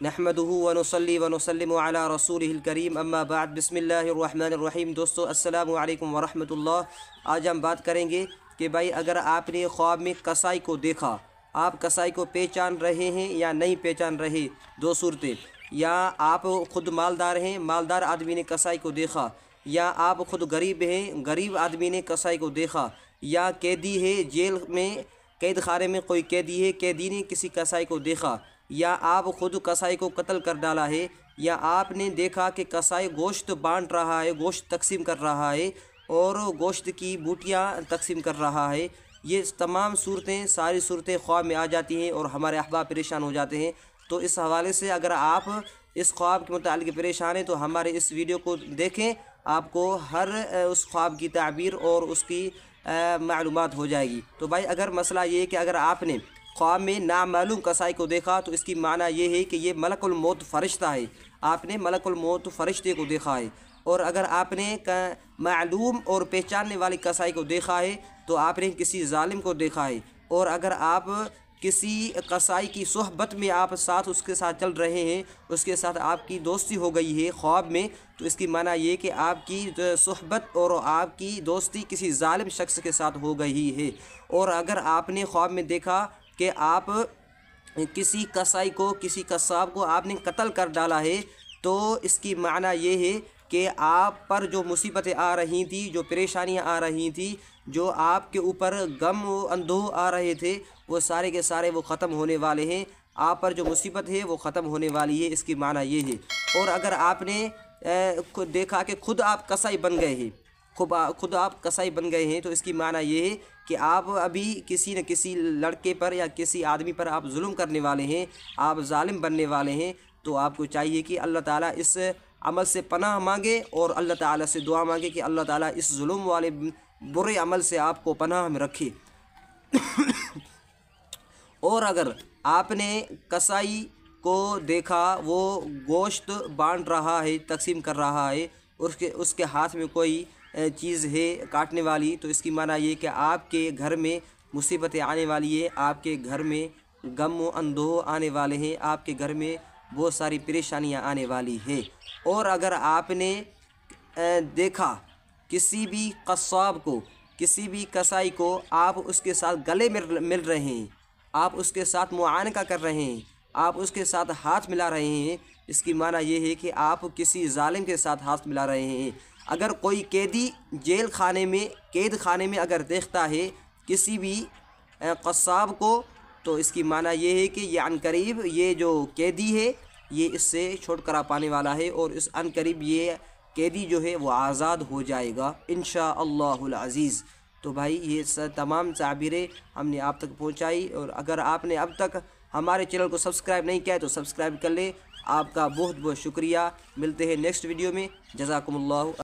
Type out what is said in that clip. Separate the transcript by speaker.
Speaker 1: नहमदुहु व नुसल्ली व नुसल्लिमु अला रसूलिहिल करीम अम्मा बाद बिस्मिल्लाहिर्रहमानिर्रहीम। दोस्तों अस्सलामु अलैकुम व रहमतुल्लाह। आज हम बात करेंगे कि भाई अगर आपने ख्वाब में कसाई को देखा, आप कसाई को पहचान रहे हैं या नहीं पहचान रहे, दो सूरतें। या आप ख़ुद मालदार हैं, मालदार आदमी ने कसाई को देखा, या आप ख़ुद गरीब हैं, गरीब आदमी ने कसाई को देखा, या कैदी है जेल में, कैद खाने में कोई कैदी है, कैदी ने किसी कसाई को देखा, या आप ख़ुद कसाई को कत्ल कर डाला है, या आपने देखा कि कसाई गोश्त बांट रहा है, गोश्त तकसीम कर रहा है और गोश्त की बूटियाँ तकसीम कर रहा है। ये तमाम सूरतें, सारी सूरतें ख्वाब में आ जाती हैं और हमारे अहबाब परेशान हो जाते हैं। तो इस हवाले से अगर आप इस ख्वाब के मुतालिक परेशान हैं तो हमारे इस वीडियो को देखें, आपको हर उस ख्वाब की ताबीर और उसकी मालूमात हो जाएगी। तो भाई अगर मसला ये है कि अगर आपने ख्वाब में नामालूम कसाई को देखा तो इसकी माना ये है कि ये मलकुल मौत फ़रिश्ता है, आपने मलकुल मौत फ़रिश्ते को देखा है। और अगर आपने मालूम और पहचानने वाली कसाई को देखा है तो आपने किसी ज़ालिम को देखा है। और अगर आप किसी कसाई की सोहबत में आप साथ उसके साथ चल रहे हैं, उसके साथ आपकी दोस्ती हो गई है ख्वाब में, तो इसकी माना ये कि आपकी सोहबत और आपकी दोस्ती किसी ज़ालिम शख्स के साथ हो गई है। और अगर आपने ख्वाब में देखा कि आप किसी कसाई को, किसी कसाब को आपने कत्ल कर डाला है, तो इसकी माना ये है कि आप पर जो मुसीबतें आ रही थी, जो परेशानियां आ रही थी, जो आपके ऊपर गम अंधोह आ रहे थे, वो सारे के सारे वो ख़त्म होने वाले हैं। आप पर जो मुसीबत है वो ख़त्म होने वाली है, इसकी माना ये है। और अगर आपने देखा कि खुद आप कसाई बन गए हैं, खुद आप कसाई बन गए हैं, तो इसकी माना ये है कि आप अभी किसी न किसी लड़के पर या किसी आदमी पर आप जुल्म करने वाले हैं, आप जालिम बनने वाले हैं। तो आपको चाहिए कि अल्लाह ताला इस अमल से पनाह मांगे और अल्लाह ताला से दुआ मांगे कि अल्लाह ताला इस जुल्म वाले बुरे अमल से आपको पनाह में रखे। और अगर आपने कसाई को देखा वो गोश्त बांट रहा है, तकसीम कर रहा है, उसके हाथ में कोई चीज़ है काटने वाली, तो इसकी माना ये कि आपके घर में मुसीबतें आने वाली है, आपके घर में गम व अंधोह आने वाले हैं, आपके घर में बहुत सारी परेशानियां आने वाली है। और अगर आपने देखा किसी भी कस्साब को, किसी भी कसाई को, आप उसके साथ गले मिल रहे हैं, आप उसके साथ मुआनका कर रहे हैं, आप उसके साथ हाथ मिला रहे हैं, इसकी माना ये है कि आप किसी जालिम के साथ हाथ मिला रहे हैं। अगर कोई कैदी जेल खाने में, कैद खाने में अगर देखता है किसी भी कस्साब को, तो इसकी माना ये है कि ये अनकरीब ये जो कैदी है ये इससे छुटकारा पाने वाला है और इस अनकरीब ये कैदी जो है वो आज़ाद हो जाएगा इंशाअल्लाहुल अज़ीज़। तो भाई ये तमाम ताबीरें हमने आप तक पहुंचाई, और अगर आपने अब तक हमारे चैनल को सब्सक्राइब नहीं किया है तो सब्सक्राइब कर ले। आपका बहुत बहुत शुक्रिया। मिलते हैं नेक्स्ट वीडियो में। जज़ाकुमुल्लाह।